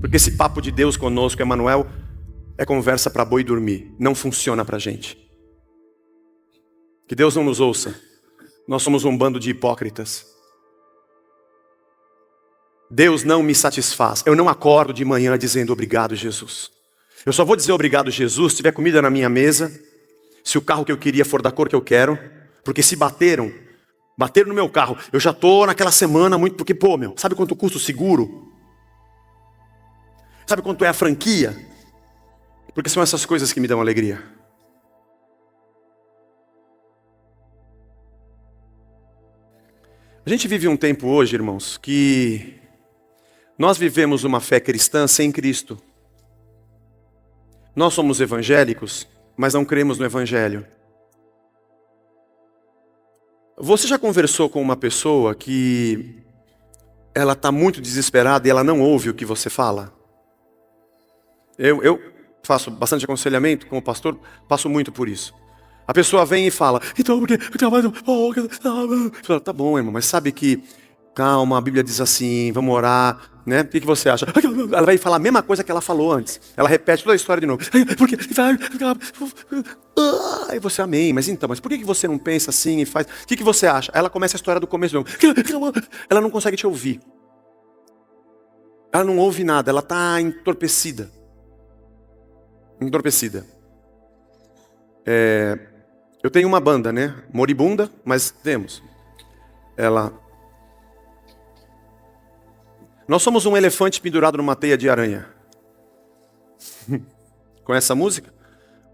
Porque esse papo de Deus conosco, Emanuel, é conversa para boi dormir. Não funciona para a gente. Que Deus não nos ouça. Nós somos um bando de hipócritas. Deus não me satisfaz. Eu não acordo de manhã dizendo obrigado, Jesus. Eu só vou dizer obrigado, Jesus, se tiver comida na minha mesa, se o carro que eu queria for da cor que eu quero, porque se bateram no meu carro, eu já estou naquela semana muito, porque, sabe quanto custa o seguro? Sabe quanto é a franquia? Porque são essas coisas que me dão alegria. A gente vive um tempo hoje, irmãos, que nós vivemos uma fé cristã sem Cristo. Nós somos evangélicos, mas não cremos no Evangelho. Você já conversou com uma pessoa que ela está muito desesperada e ela não ouve o que você fala? Eu faço bastante aconselhamento como pastor, passo muito por isso. A pessoa vem e fala, então porque tá bom, irmão, mas sabe que, calma, a Bíblia diz assim, vamos orar, né? O que você acha? Ela vai falar a mesma coisa que ela falou antes. Ela repete toda a história de novo. Porque aí você, amém, mas por que você não pensa assim e faz? O que você acha? Ela começa a história do começo. Ela não consegue te ouvir. Ela não ouve nada, ela está entorpecida. Eu tenho uma banda, né? Moribunda, mas temos. Nós somos um elefante pendurado numa teia de aranha. Conhece essa música?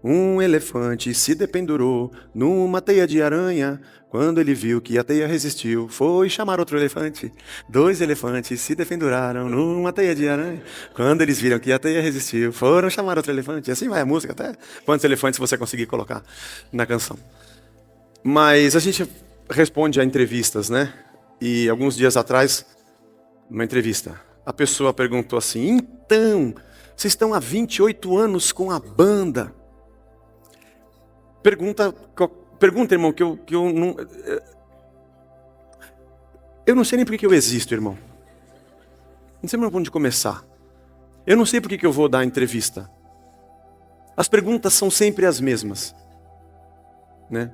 Um elefante se dependurou numa teia de aranha. Quando ele viu que a teia resistiu, foi chamar outro elefante. 2 elefantes se dependuraram numa teia de aranha. Quando eles viram que a teia resistiu, foram chamar outro elefante. E assim vai a música, até quantos elefantes você conseguir colocar na canção. Mas a gente responde a entrevistas, né? E alguns dias atrás, numa entrevista, a pessoa perguntou assim, então, vocês estão há 28 anos com a banda. Pergunta, irmão, que eu não... Eu não sei nem por que eu existo, irmão. Não sei por onde começar. Eu não sei por que eu vou dar entrevista. As perguntas são sempre as mesmas, né?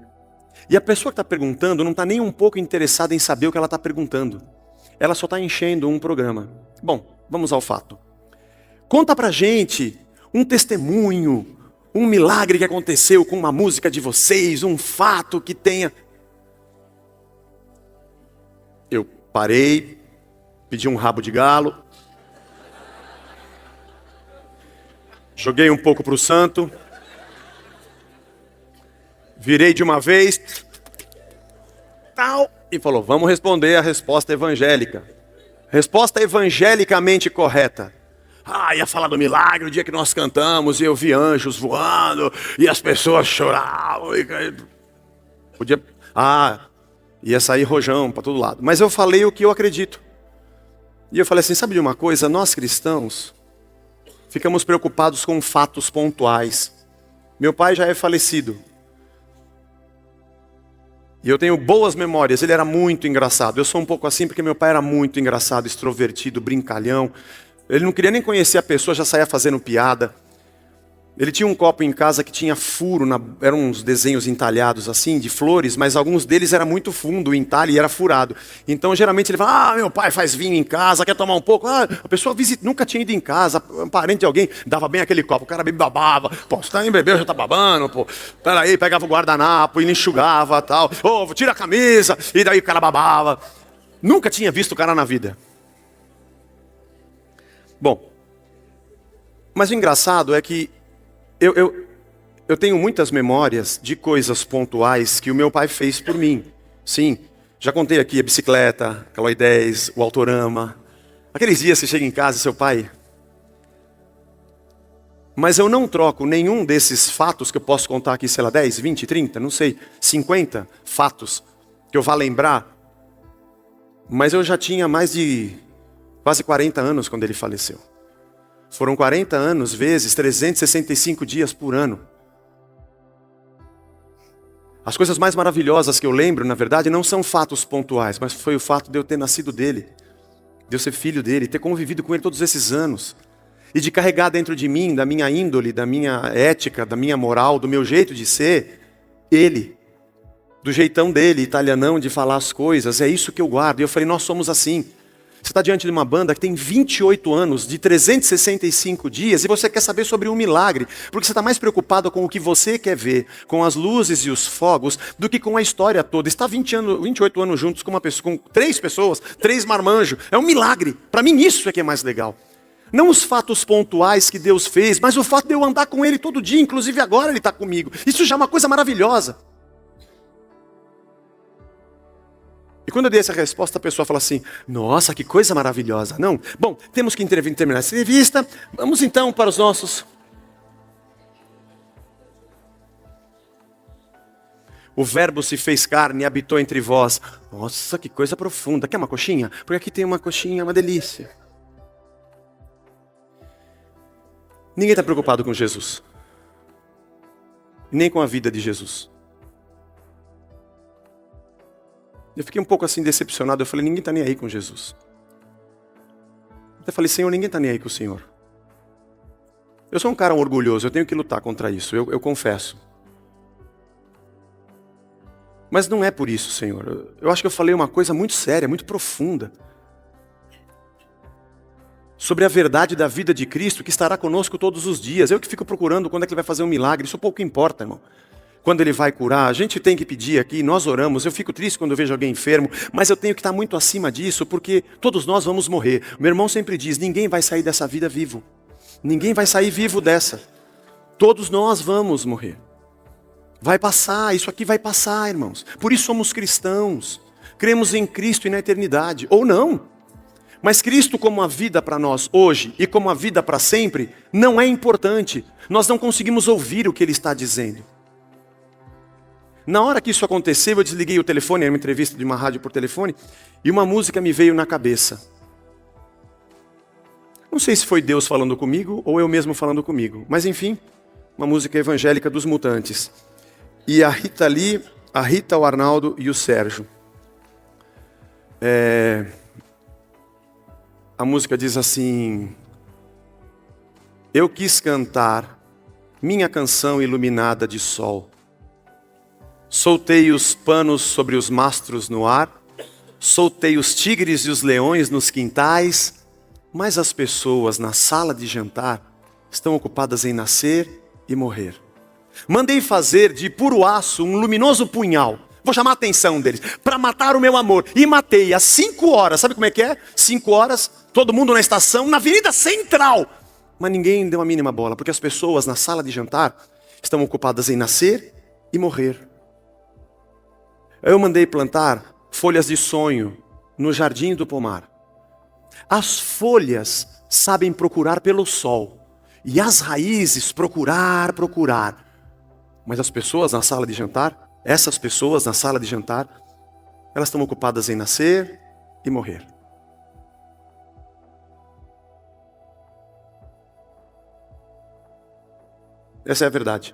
E a pessoa que está perguntando não está nem um pouco interessada em saber o que ela está perguntando. Ela só está enchendo um programa. Bom, vamos ao fato. Conta pra gente um testemunho, um milagre que aconteceu com uma música de vocês, um fato que tenha... Eu parei, pedi um rabo de galo, joguei um pouco para o santo, virei de uma vez, tal, e falou, vamos responder a resposta evangélica. Resposta evangelicamente correta. Ia falar do milagre, o dia que nós cantamos, e eu vi anjos voando, e as pessoas choravam. Ia sair rojão para todo lado. Mas eu falei o que eu acredito. E eu falei assim, sabe de uma coisa? Nós cristãos ficamos preocupados com fatos pontuais. Meu pai já é falecido. E eu tenho boas memórias, ele era muito engraçado. Eu sou um pouco assim porque meu pai era muito engraçado, extrovertido, brincalhão. Ele não queria nem conhecer a pessoa, já saía fazendo piada. Ele tinha um copo em casa que tinha furo, eram uns desenhos entalhados assim, de flores, mas alguns deles era muito fundo, o entalhe era furado. Então geralmente ele fala, meu pai faz vinho em casa, quer tomar um pouco? A pessoa nunca tinha ido em casa, um parente de alguém, dava bem aquele copo, o cara bem babava, você tá em bebê, já tá babando, peraí, pegava o guardanapo, ele enxugava tal, tira a camisa, e daí o cara babava. Nunca tinha visto o cara na vida. Bom, mas o engraçado é que eu tenho muitas memórias de coisas pontuais que o meu pai fez por mim. Sim, já contei aqui a bicicleta, a Caloi 10, o Autorama. Aqueles dias que você chega em casa e seu pai... Mas eu não troco nenhum desses fatos que eu posso contar aqui, sei lá, 10, 20, 30, não sei, 50 fatos que eu vá lembrar. Mas eu já tinha mais de quase 40 anos quando ele faleceu. Foram 40 anos vezes 365 dias por ano. As coisas mais maravilhosas que eu lembro, na verdade, não são fatos pontuais, mas foi o fato de eu ter nascido dele, de eu ser filho dele, ter convivido com ele todos esses anos. e de carregar dentro de mim, da minha índole, da minha ética, da minha moral, do meu jeito de ser, Ele. Do jeitão dele, italianão, de falar as coisas. É isso que eu guardo. E eu falei, nós somos assim. Você está diante de uma banda que tem 28 anos, de 365 dias, e você quer saber sobre um milagre, porque você está mais preocupado com o que você quer ver, com as luzes e os fogos, do que com a história toda. Está 28 anos juntos com uma pessoa, com 3 pessoas, 3 marmanjos. É um milagre. Para mim isso é que é mais legal. Não os fatos pontuais que Deus fez, mas o fato de eu andar com Ele todo dia, inclusive agora Ele está comigo. Isso já é uma coisa maravilhosa. E quando eu dei essa resposta, a pessoa fala assim, nossa, que coisa maravilhosa. Não, bom, temos que terminar essa entrevista. Vamos então para os nossos... O verbo se fez carne e habitou entre vós. Nossa, que coisa profunda. Quer uma coxinha? Porque aqui tem uma coxinha, uma delícia. Ninguém está preocupado com Jesus. Nem com a vida de Jesus. Eu fiquei um pouco assim decepcionado. Eu falei, ninguém está nem aí com Jesus. Eu falei, Senhor, ninguém está nem aí com o Senhor. Eu sou um cara orgulhoso, eu tenho que lutar contra isso, eu confesso. Mas não é por isso, Senhor. Eu acho que eu falei uma coisa muito séria, muito profunda. Sobre a verdade da vida de Cristo que estará conosco todos os dias. Eu que fico procurando quando é que Ele vai fazer um milagre. Isso pouco importa, irmão. Quando Ele vai curar, a gente tem que pedir aqui, nós oramos. Eu fico triste quando eu vejo alguém enfermo, mas eu tenho que estar muito acima disso, porque todos nós vamos morrer. Meu irmão sempre diz, ninguém vai sair dessa vida vivo. Ninguém vai sair vivo dessa. Todos nós vamos morrer. Vai passar, isso aqui vai passar, irmãos. Por isso somos cristãos. Cremos em Cristo e na eternidade. Ou não. Mas Cristo como a vida para nós hoje e como a vida para sempre, não é importante. Nós não conseguimos ouvir o que Ele está dizendo. Na hora que isso aconteceu, eu desliguei o telefone, era uma entrevista de uma rádio por telefone, e uma música me veio na cabeça. Não sei se foi Deus falando comigo ou eu mesmo falando comigo, mas enfim, uma música evangélica dos Mutantes. E a Rita Lee, a Rita, o Arnaldo e o Sérgio. A música diz assim: eu quis cantar minha canção iluminada de sol. Soltei os panos sobre os mastros no ar, soltei os tigres e os leões nos quintais, mas as pessoas na sala de jantar estão ocupadas em nascer e morrer. Mandei fazer de puro aço um luminoso punhal, vou chamar a atenção deles, para matar o meu amor. E matei às 5 horas, sabe como é que é? 5 horas, todo mundo na estação, na Avenida Central. Mas ninguém deu a mínima bola, porque as pessoas na sala de jantar estão ocupadas em nascer e morrer. Eu mandei plantar folhas de sonho no jardim do pomar. As folhas sabem procurar pelo sol, e as raízes procurar. Mas as pessoas na sala de jantar, essas pessoas na sala de jantar, elas estão ocupadas em nascer e morrer. Essa é a verdade.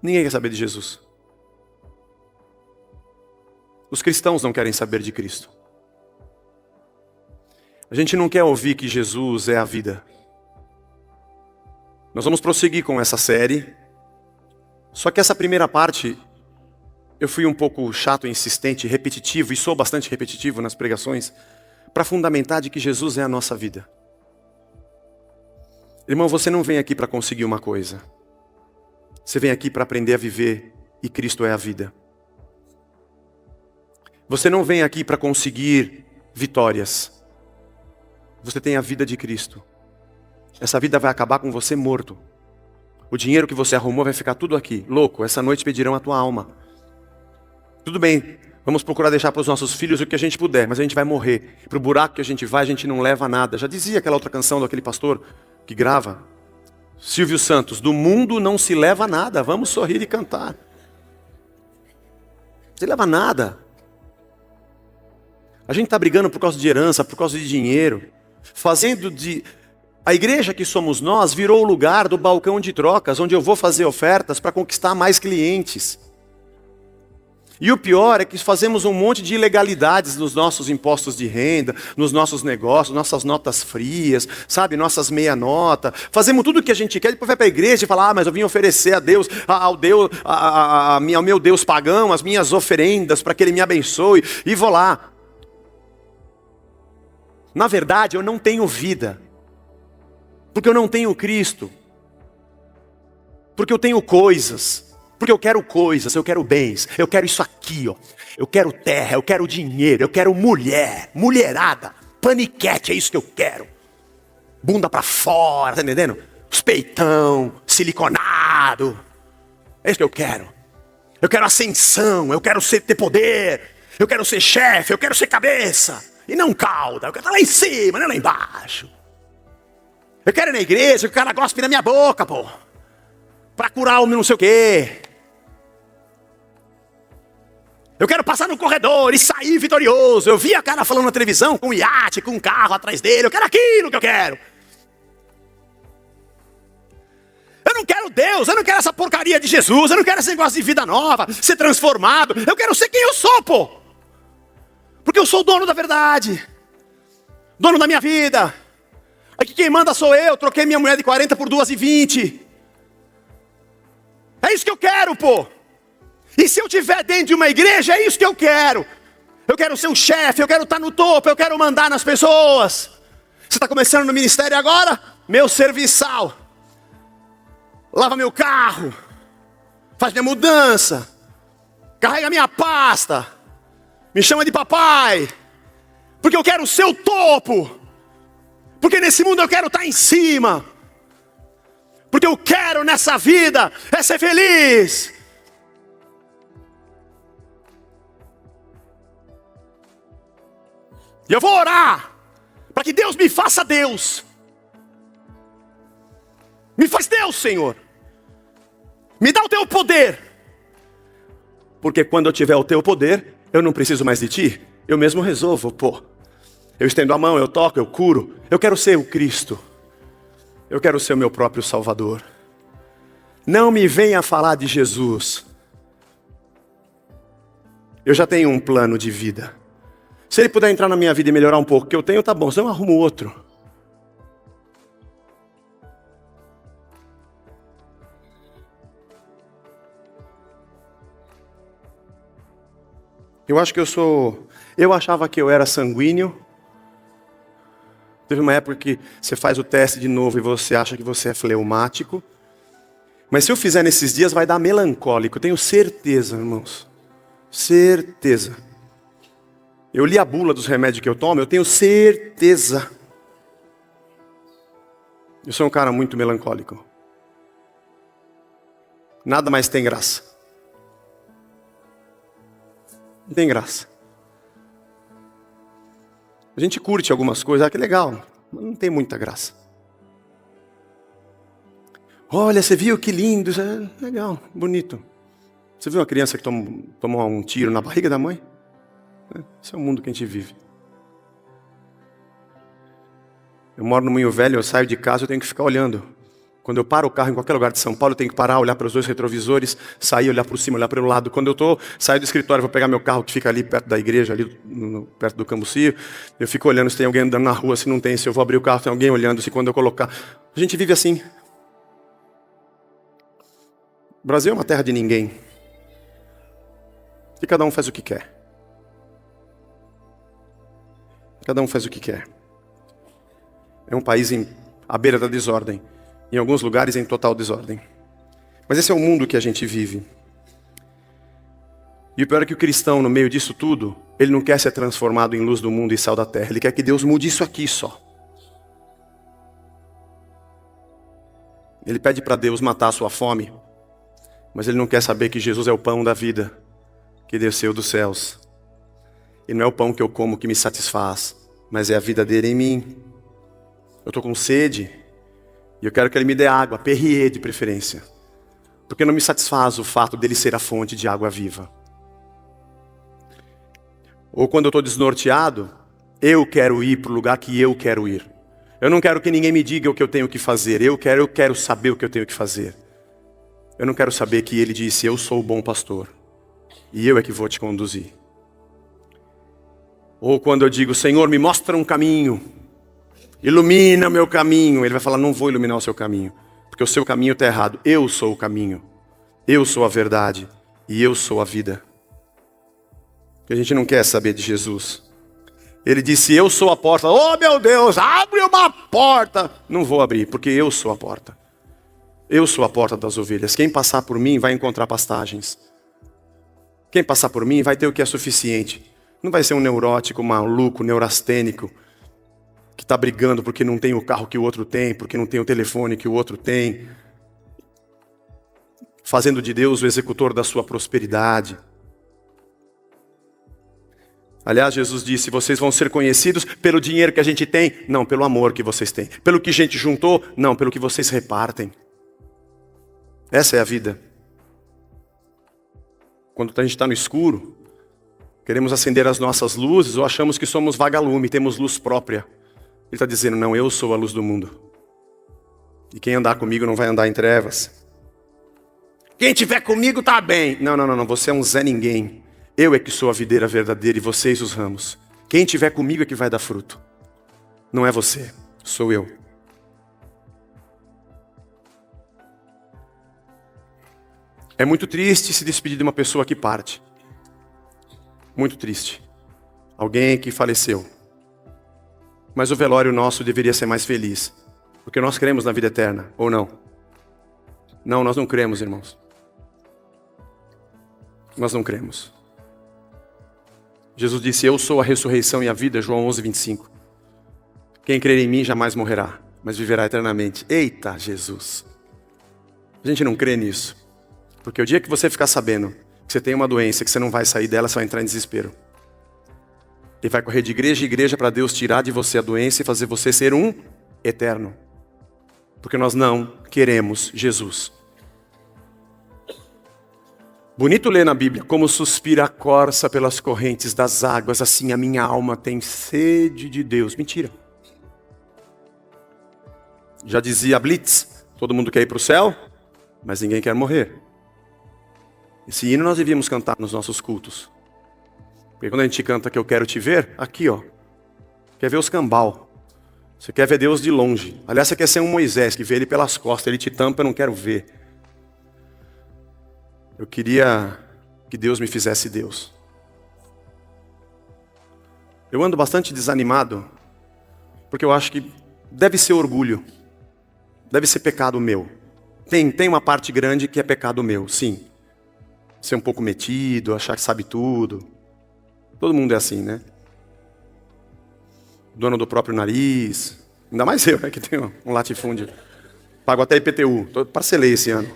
Ninguém quer saber de Jesus. Os cristãos não querem saber de Cristo. A gente não quer ouvir que Jesus é a vida. Nós vamos prosseguir com essa série. Só que essa primeira parte, eu fui um pouco chato, insistente, repetitivo, e sou bastante repetitivo nas pregações, para fundamentar de que Jesus é a nossa vida. Irmão, você não vem aqui para conseguir uma coisa. Você vem aqui para aprender a viver, e Cristo é a vida. Você não vem aqui para conseguir vitórias. Você tem a vida de Cristo. Essa vida vai acabar com você morto. O dinheiro que você arrumou vai ficar tudo aqui. Louco, essa noite pedirão a tua alma. Tudo bem, vamos procurar deixar para os nossos filhos o que a gente puder, mas a gente vai morrer. Para o buraco que a gente vai, a gente não leva nada. Já dizia aquela outra canção daquele pastor que grava, Silvio Santos, do mundo não se leva nada, vamos sorrir e cantar. Não se leva nada. A gente está brigando por causa de herança, por causa de dinheiro, fazendo de... A igreja que somos nós virou o lugar do balcão de trocas, onde eu vou fazer ofertas para conquistar mais clientes. E o pior é que fazemos um monte de ilegalidades nos nossos impostos de renda, nos nossos negócios, nossas notas frias, sabe, nossas meia nota. Fazemos tudo o que a gente quer, depois vai para a igreja e fala, mas eu vim oferecer a Deus, ao meu Deus pagão, as minhas oferendas para que Ele me abençoe, e vou lá. Na verdade, eu não tenho vida, porque eu não tenho Cristo, porque eu tenho coisas. Porque eu quero coisas, eu quero bens, eu quero isso aqui, ó. Eu quero terra, eu quero dinheiro, eu quero mulher, mulherada, paniquete, é isso que eu quero. Bunda pra fora, tá entendendo? Os peitão, siliconado, é isso que eu quero. Eu quero ascensão, eu quero ter poder, eu quero ser chefe, eu quero ser cabeça, e não cauda, eu quero estar lá em cima, não lá embaixo. Eu quero ir na igreja, que o cara gospe na minha boca, pô, pra curar o meu não sei o quê. Eu quero passar no corredor e sair vitorioso. Eu vi a cara falando na televisão com um iate, com um carro atrás dele. Eu quero aquilo que eu quero. Eu não quero Deus, eu não quero essa porcaria de Jesus. Eu não quero esse negócio de vida nova, ser transformado. Eu quero ser quem eu sou, pô. Porque eu sou o dono da verdade. Dono da minha vida. Aqui quem manda sou eu. Troquei minha mulher de 40 por 2 de 20. É isso que eu quero, pô. E se eu estiver dentro de uma igreja, é isso que eu quero. Eu quero ser o chefe, eu quero estar no topo, eu quero mandar nas pessoas. Você está começando no ministério agora? Meu serviçal. Lava meu carro. Faz minha mudança. Carrega minha pasta. Me chama de papai. Porque eu quero ser o topo. Porque nesse mundo eu quero estar em cima. Porque eu quero nessa vida é ser feliz. E eu vou orar para que Deus me faça Deus. Me faz Deus, Senhor. Me dá o teu poder. Porque quando eu tiver o teu poder, eu não preciso mais de ti. Eu mesmo resolvo, pô. Eu estendo a mão, eu toco, eu curo. Eu quero ser o Cristo. Eu quero ser o meu próprio Salvador. Não me venha falar de Jesus. Eu já tenho um plano de vida. Se Ele puder entrar na minha vida e melhorar um pouco o que eu tenho, tá bom, senão eu arrumo outro. Eu acho que eu achava que eu era sanguíneo. Teve uma época que você faz o teste de novo e você acha que você é fleumático. Mas se eu fizer nesses dias, vai dar melancólico. Eu tenho certeza, irmãos. Certeza. Eu li a bula dos remédios que eu tomo, eu tenho certeza. Eu sou um cara muito melancólico. Nada mais tem graça. Não tem graça. A gente curte algumas coisas, que legal, mas não tem muita graça. Olha, você viu que lindo, isso é legal, bonito. Você viu uma criança que tomou um tiro na barriga da mãe? Esse é o mundo que a gente vive. Eu moro no Moinho Velho, eu saio de casa, eu tenho que ficar olhando. Quando eu paro o carro em qualquer lugar de São Paulo, eu tenho que parar, olhar para os dois retrovisores, sair, olhar para cima, olhar para o lado. Quando eu saio do escritório, vou pegar meu carro que fica ali perto da igreja, ali perto do Cambucio, eu fico olhando se tem alguém andando na rua, se não tem, se eu vou abrir o carro, tem alguém olhando, se quando eu colocar. A gente vive assim. O Brasil é uma terra de ninguém. E cada um faz o que quer. Cada um faz o que quer. É um país à beira da desordem. Em alguns lugares em total desordem. Mas esse é o mundo que a gente vive. E o pior é que o cristão, no meio disso tudo, ele não quer ser transformado em luz do mundo e sal da terra. Ele quer que Deus mude isso aqui só. Ele pede para Deus matar a sua fome. Mas ele não quer saber que Jesus é o pão da vida, que desceu dos céus. E não é o pão que eu como que me satisfaz, mas é a vida dele em mim. Eu estou com sede, e eu quero que ele me dê água, Perrier de preferência. Porque não me satisfaz o fato dele ser a fonte de água viva. Ou quando eu estou desnorteado, eu quero ir para o lugar que eu quero ir. Eu não quero que ninguém me diga o que eu tenho que fazer, eu quero saber o que eu tenho que fazer. Eu não quero saber que ele disse, eu sou o bom pastor. e eu é que vou te conduzir. Ou quando eu digo, Senhor, me mostra um caminho, ilumina meu caminho, Ele vai falar, não vou iluminar o seu caminho, porque o seu caminho está errado. Eu sou o caminho, eu sou a verdade e eu sou a vida. A gente não quer saber de Jesus. Ele disse, eu sou a porta. Oh meu Deus, abre uma porta. Não vou abrir, porque eu sou a porta. Eu sou a porta das ovelhas. Quem passar por mim vai encontrar pastagens. Quem passar por mim vai ter o que é suficiente. Não vai ser um neurótico, maluco, neurastênico, que está brigando porque não tem o carro que o outro tem, porque não tem o telefone que o outro tem, fazendo de Deus o executor da sua prosperidade. Aliás, Jesus disse, vocês vão ser conhecidos pelo dinheiro que a gente tem, não pelo amor que vocês têm. Pelo que a gente juntou, não pelo que vocês repartem. Essa é a vida. Quando a gente está no escuro, queremos acender as nossas luzes ou achamos que somos vagalume, temos luz própria. Ele está dizendo, não, eu sou a luz do mundo. E quem andar comigo não vai andar em trevas. Quem estiver comigo está bem. Não, você é um Zé Ninguém. Eu é que sou a videira verdadeira e vocês os ramos. Quem estiver comigo é que vai dar fruto. Não é você, sou eu. É muito triste se despedir de uma pessoa que parte. Muito triste. Alguém que faleceu. Mas o velório nosso deveria ser mais feliz. Porque nós cremos na vida eterna, ou não? Não, nós não cremos, irmãos. Nós não cremos. Jesus disse, eu sou a ressurreição e a vida, João 11:25. Quem crer em mim jamais morrerá, mas viverá eternamente. Eita, Jesus. A gente não crê nisso. Porque o dia que você ficar sabendo que você tem uma doença, que você não vai sair dela, você vai entrar em desespero. E vai correr de igreja em igreja para Deus tirar de você a doença e fazer você ser um eterno. Porque nós não queremos Jesus. Bonito ler na Bíblia, como suspira a corça pelas correntes das águas, assim a minha alma tem sede de Deus. Mentira. Já dizia Blitz, todo mundo quer ir para o céu, mas ninguém quer morrer. Esse hino nós devíamos cantar nos nossos cultos. Porque quando a gente canta que eu quero te ver, aqui ó, quer ver os cambal. Você quer ver Deus de longe. Aliás, você quer ser um Moisés, que vê ele pelas costas, ele te tampa, eu não quero ver. Eu queria que Deus me fizesse Deus. Eu ando bastante desanimado, porque eu acho que deve ser orgulho, deve ser pecado meu. Tem uma parte grande que é pecado meu, sim. Ser um pouco metido, achar que sabe tudo. Todo mundo é assim, né? Dono do próprio nariz. Ainda mais eu, que tenho um latifúndio. Pago até IPTU, parcelei esse ano.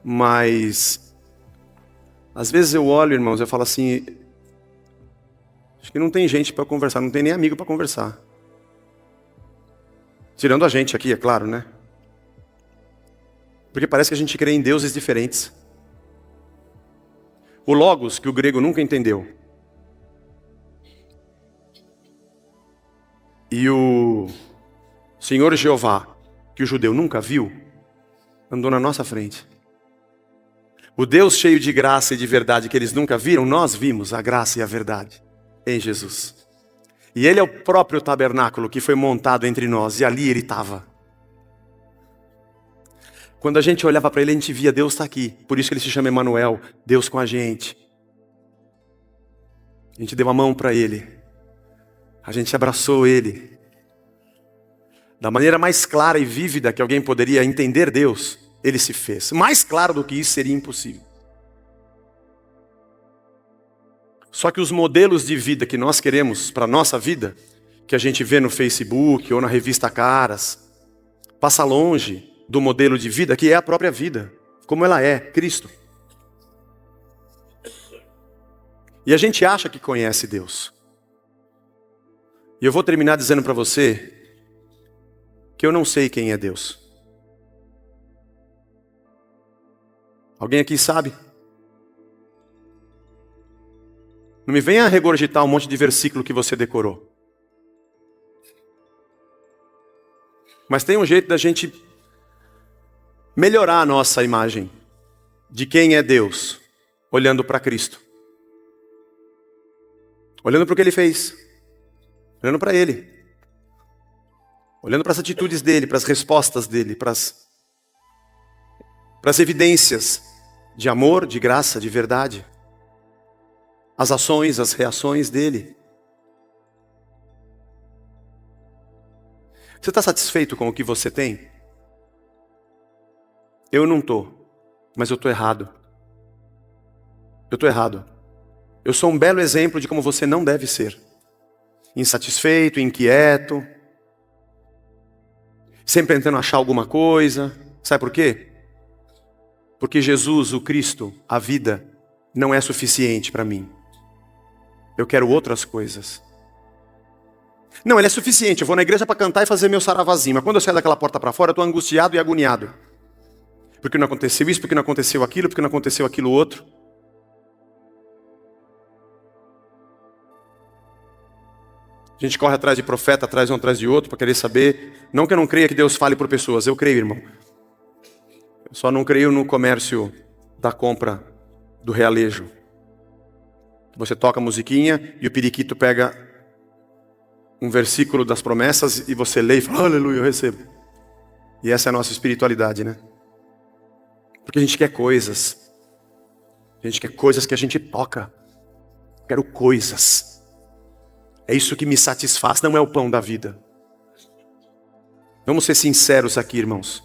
Mas, às vezes eu olho, irmãos, eu falo assim, acho que não tem gente para conversar, não tem nem amigo para conversar. Tirando a gente aqui, é claro, né? Porque parece que a gente crê em deuses diferentes. O Logos, que o grego nunca entendeu. E o Senhor Jeová, que o judeu nunca viu, andou na nossa frente. O Deus cheio de graça e de verdade que eles nunca viram, nós vimos a graça e a verdade em Jesus. E Ele é o próprio tabernáculo que foi montado entre nós, e ali Ele estava. Quando a gente olhava para Ele, a gente via Deus está aqui. Por isso que Ele se chama Emanuel, Deus com a gente. A gente deu a mão para Ele. A gente abraçou Ele. Da maneira mais clara e vívida que alguém poderia entender Deus, Ele se fez. Mais claro do que isso seria impossível. Só que os modelos de vida que nós queremos para a nossa vida, que a gente vê no Facebook ou na revista Caras, passa longe do modelo de vida que é a própria vida, como ela é, Cristo. E a gente acha que conhece Deus. E eu vou terminar dizendo para você que eu não sei quem é Deus. Alguém aqui sabe? Não me venha regurgitar um monte de versículo que você decorou. Mas tem um jeito da gente melhorar a nossa imagem. de quem é Deus, olhando para Cristo. Olhando para o que Ele fez. Olhando para Ele. Olhando para as atitudes dEle, para as respostas dEle, para as evidências de amor, de graça, de verdade. As ações, as reações dEle. Você está satisfeito com o que você tem? Eu não estou, mas eu estou errado. Eu estou errado. Eu sou um belo exemplo de como você não deve ser. Insatisfeito, inquieto, sempre tentando achar alguma coisa. Sabe por quê? Porque Jesus, o Cristo, a vida, não é suficiente para mim. Eu quero outras coisas. Não, ele é suficiente. Eu vou na igreja para cantar e fazer meu saravazinho. Mas quando eu saio daquela porta para fora, eu estou angustiado e agoniado. Porque não aconteceu isso, porque não aconteceu aquilo, porque não aconteceu aquilo outro. A gente corre atrás de profeta, atrás um atrás de outro, para querer saber. Não que eu não creia que Deus fale por pessoas. Eu creio, irmão. Eu só não creio no comércio da compra do realejo. Você toca a musiquinha e o periquito pega um versículo das promessas e você lê e fala, aleluia, eu recebo. E essa é a nossa espiritualidade, né? Porque a gente quer coisas. A gente quer coisas que a gente toca. Eu quero coisas. É isso que me satisfaz, não é o pão da vida. Vamos ser sinceros aqui, irmãos.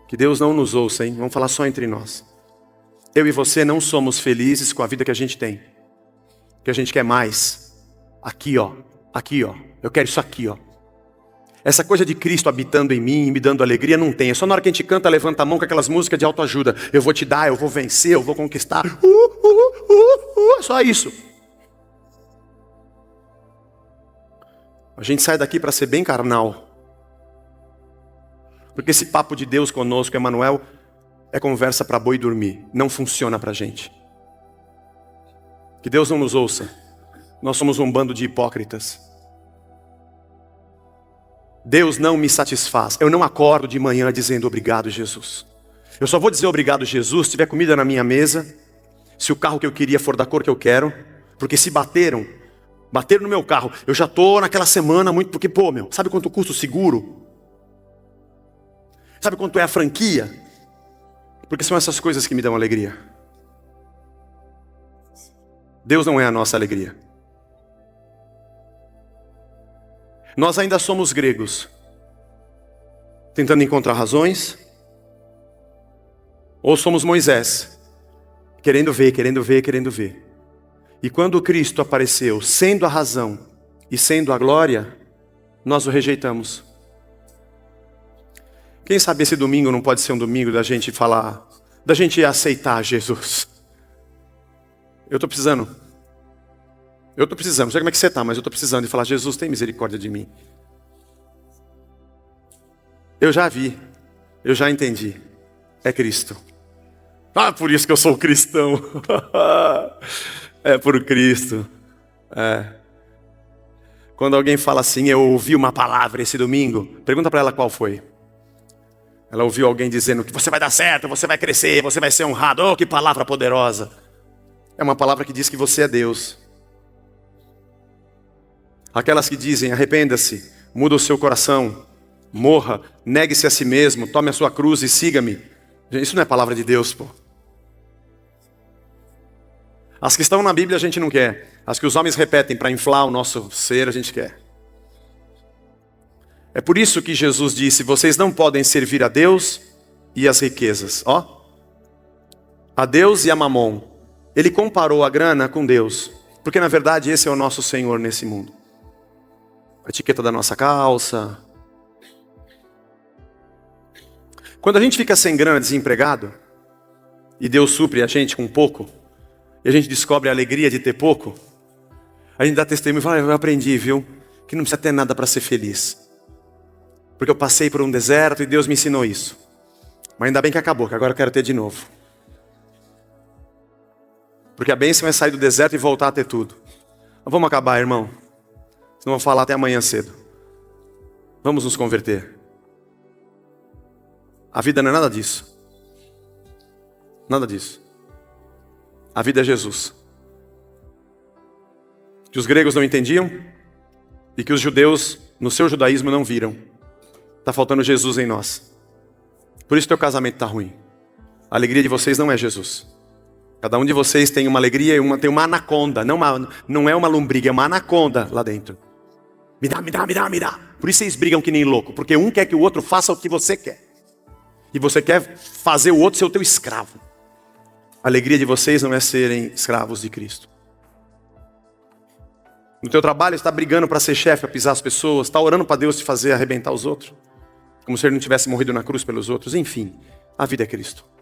Que Deus não nos ouça, hein? Vamos falar só entre nós. Eu e você não somos felizes com a vida que a gente tem. Que a gente quer mais. Aqui, ó. Aqui, ó. Eu quero isso aqui, ó. Essa coisa de Cristo habitando em mim, me dando alegria, não tem. É só na hora que a gente canta, levanta a mão com aquelas músicas de autoajuda. Eu vou te dar, eu vou vencer, eu vou conquistar. Só isso. A gente sai daqui para ser bem carnal. Porque esse papo de Deus conosco, Emanuel, é conversa para boi dormir. Não funciona para a gente. Que Deus não nos ouça. Nós somos um bando de hipócritas. Deus não me satisfaz. Eu não acordo de manhã dizendo obrigado, Jesus. Eu só vou dizer obrigado, Jesus, se tiver comida na minha mesa, se o carro que eu queria for da cor que eu quero, porque se bateram no meu carro, eu já estou naquela semana muito, porque, pô, meu, sabe quanto custa o seguro? Sabe quanto é a franquia? Porque são essas coisas que me dão alegria. Deus não é a nossa alegria. Nós ainda somos gregos, tentando encontrar razões, ou somos Moisés, querendo ver, querendo ver, querendo ver. E quando Cristo apareceu, sendo a razão e sendo a glória, nós o rejeitamos. Quem sabe esse domingo não pode ser um domingo da gente falar, da gente aceitar Jesus. Eu estou precisando. Não sei como é que você está, mas eu estou precisando de falar, Jesus, tem misericórdia de mim. Eu já vi, eu já entendi. É Cristo. Ah, por isso que eu sou cristão. É por Cristo. É. Quando alguém fala assim, eu ouvi uma palavra esse domingo, pergunta para ela qual foi. Ela ouviu alguém dizendo que você vai dar certo, você vai crescer, você vai ser honrado. Oh, que palavra poderosa. É uma palavra que diz que você é Deus. Aquelas que dizem, arrependa-se, muda o seu coração, morra, negue-se a si mesmo, tome a sua cruz e siga-me. Isso não é palavra de Deus, pô. As que estão na Bíblia a gente não quer. As que os homens repetem para inflar o nosso ser, a gente quer. É por isso que Jesus disse, vocês não podem servir a Deus e as riquezas. Ó, a Deus e a Mamon. Ele comparou a grana com Deus. Porque na verdade esse é o nosso Senhor nesse mundo. A etiqueta da nossa calça. Quando a gente fica sem grana, desempregado, e Deus supre a gente com pouco, e a gente descobre a alegria de ter pouco, a gente dá testemunho e fala, eu aprendi, viu, que não precisa ter nada para ser feliz. Porque eu passei por um deserto e Deus me ensinou isso. Mas ainda bem que acabou, que agora eu quero ter de novo. Porque a bênção é sair do deserto e voltar a ter tudo. Mas vamos acabar, irmão. Senão vou falar até amanhã cedo. Vamos nos converter. A vida não é nada disso. Nada disso. A vida é Jesus. Que os gregos não entendiam e que os judeus, no seu judaísmo, não viram. Está faltando Jesus em nós. Por isso teu casamento está ruim. A alegria de vocês não é Jesus. Cada um de vocês tem uma alegria e tem uma anaconda. Não é uma lombriga, é uma anaconda lá dentro. Me dá, me dá, me dá, me dá. Por isso vocês brigam que nem louco. Porque um quer que o outro faça o que você quer. E você quer fazer o outro ser o teu escravo. A alegria de vocês não é serem escravos de Cristo. No teu trabalho, está brigando para ser chefe, para pisar as pessoas. Está orando para Deus te fazer arrebentar os outros. Como se ele não tivesse morrido na cruz pelos outros. Enfim, a vida é Cristo.